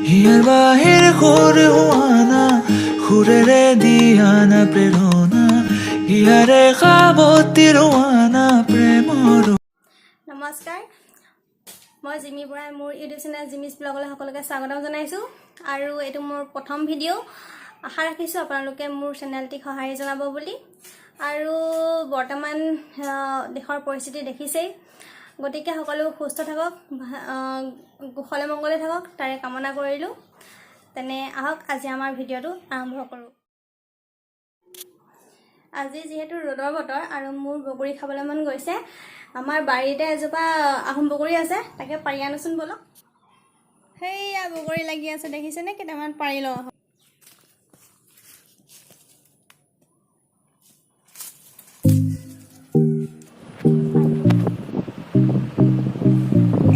হিয়াৰ বাহিৰ সুৰ হোৱানা সুৰেৰে দিয়ানা প্ৰেৰণা হিয়াৰে সাৱতি ৰোৱানা প্ৰেমৰ। নমস্কাৰ, মই জিমি বৰাই মোৰ ইউটিউব চেনেল জিমিছ ব্লগলৈ সকলোকে স্বাগতম জনাইছোঁ। আৰু এইটো মোৰ প্ৰথম ভিডিঅ'। আশা ৰাখিছোঁ আপোনালোকে মোৰ চেনেলটিক সঁহাৰি জনাব বুলি। আৰু বৰ্তমান দেশৰ পৰিস্থিতি দেখিছেই, গতিকে সকলো সুস্থ থাকক, কুশলে মংগলে থাকক, তাৰে কামনা কৰিলোঁ। তেনে আহক আজি আমাৰ ভিডিঅ'টো আৰম্ভ কৰোঁ। আজি যিহেতু ৰ'দৰ বতৰ আৰু মোৰ বগৰী খাবলৈ মন গৈছে, আমাৰ বাৰীতে এজোপা আহোম বগৰী আছে, তাকে পাৰি আনোচোন বলক। সেইয়া বগৰী লাগি আছে, দেখিছেনে? কেইটামান পাৰি লওঁ।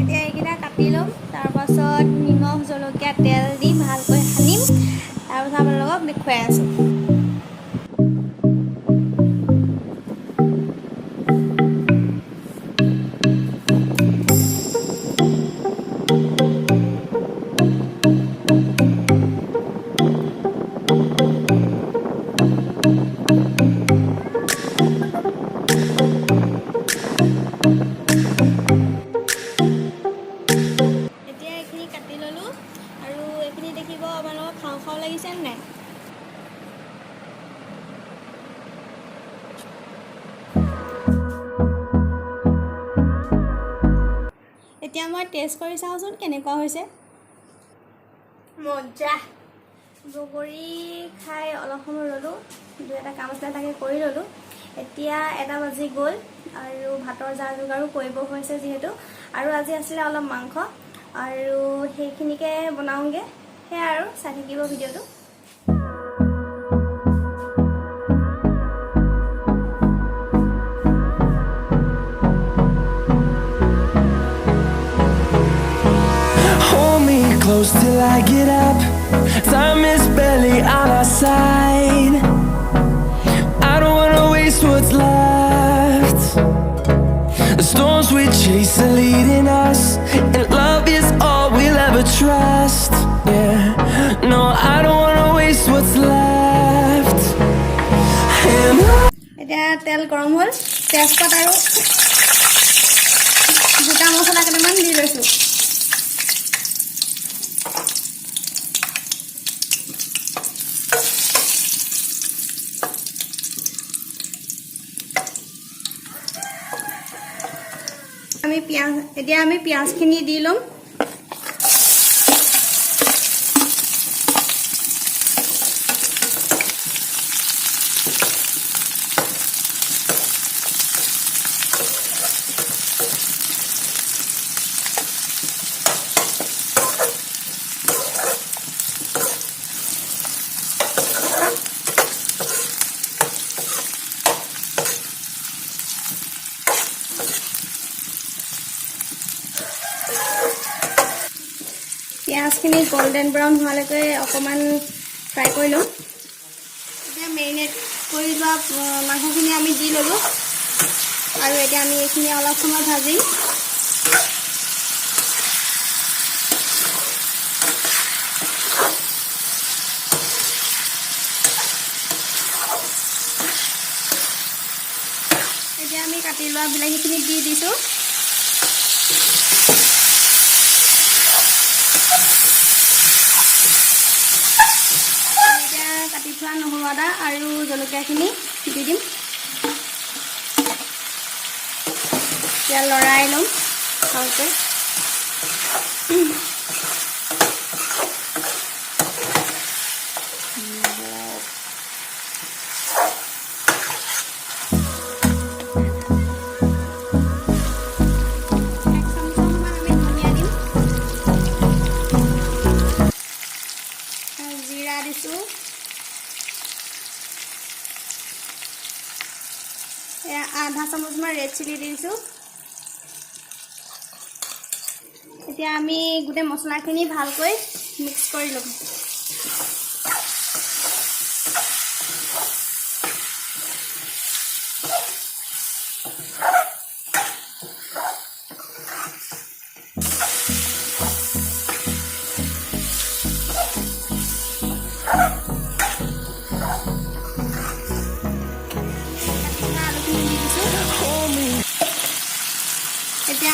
এতিয়া এইকেইটা কাটি ল'ম, তাৰপাছত নিমখ জলকীয়া তেল দি ভালকৈ সানিম, তাৰপাছত আপোনালোকক দেখুৱাই আছোঁ। দেখিব আপোনালোকক খাওঁ খাওঁ লাগিছে নাই? এতিয়া মই টেষ্ট কৰি চাওঁচোন কেনেকুৱা হৈছে। মজা! বগৰী খাই অলপ সময় ৰ'লোঁ, দুই এটা কাম আছিলে তাকে কৰি ল'লোঁ। এতিয়া 1 বাজি গ'ল আৰু ভাতৰ যা যোগাৰো কৰিব হৈছে যিহেতু, আৰু আজি আছিলে অলপ মাংস, আৰু সেইখিনিকে বনাওঁগৈ। সেয়া আৰু চাই থাকিব ভিডিঅ'টো। Hold me close till I get up. Time is barely on our side. I don't wanna waste what's left. The storms we chase are leading us, and love is all we'll ever trust. Yeah, no, I don't wanna waste what's left. এতিয়া তেল গৰম হ'ল, তেজপাত আৰু গোটা মছলা কেইটামান দি লৈছোঁ। এতিয়া আমি পিঁয়াজখিনি দি ল'ম। পিঁয়াজখিনি গল্ডেন ব্ৰাউন হোৱালৈকে অকণমান ফ্ৰাই কৰি ল'ম। এতিয়া মেৰিনেট কৰি লোৱা মাংসখিনি আমি দি ল'লোঁ, আৰু এতিয়া আমি এইখিনি অলপ সময় ভাজিম। এতিয়া আমি কাটি লোৱা বিলাহীখিনি দি দিছোঁ। কাটি থোৱা নহৰু আদা আৰু জলকীয়াখিনি দি দিম। এতিয়া লৰাই ল'ম ভালকৈ। জিৰা দিছোঁ, এয়া আধা চামুচমান ৰেড চিলি দিছোঁ। এতিয়া আমি গোটেই মছলাখিনি ভালকৈ মিক্স কৰি ল'ম।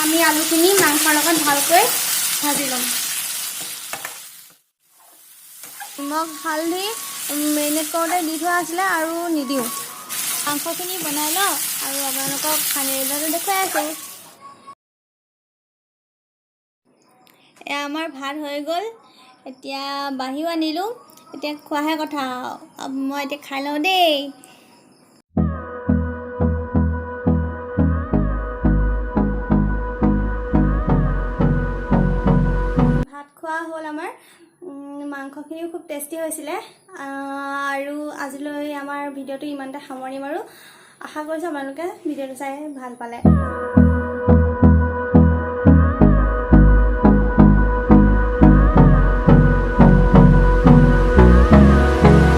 আমি আলুখিনি মাংসৰ লগত ভালকৈ ভাজি ল'ম নিমখ হালধি মেৰিনেট কৰোঁতে দি থোৱা আছিলে আৰু নিদিওঁ মাংসখিনি বনাই লওঁ আৰু আপোনালোকক খানি ৰেজাল্টটো দেখুৱাই আছোঁ এয়া আমাৰ ভাত হৈ গ'ল এতিয়া বাঢ়িও আনিলোঁ এতিয়া খোৱাহে কথা মই এতিয়া খাই লওঁ দেই ভাত খোৱা হ'ল আমাৰ মাংসখিনিও খুব টেষ্টি হৈছিলে আৰু আজিলৈ আমাৰ ভিডিঅ'টো ইমানতে সামৰিম আৰু আশা কৰিছোঁ আপোনালোকে ভিডিঅ'টো চাই ভাল পালে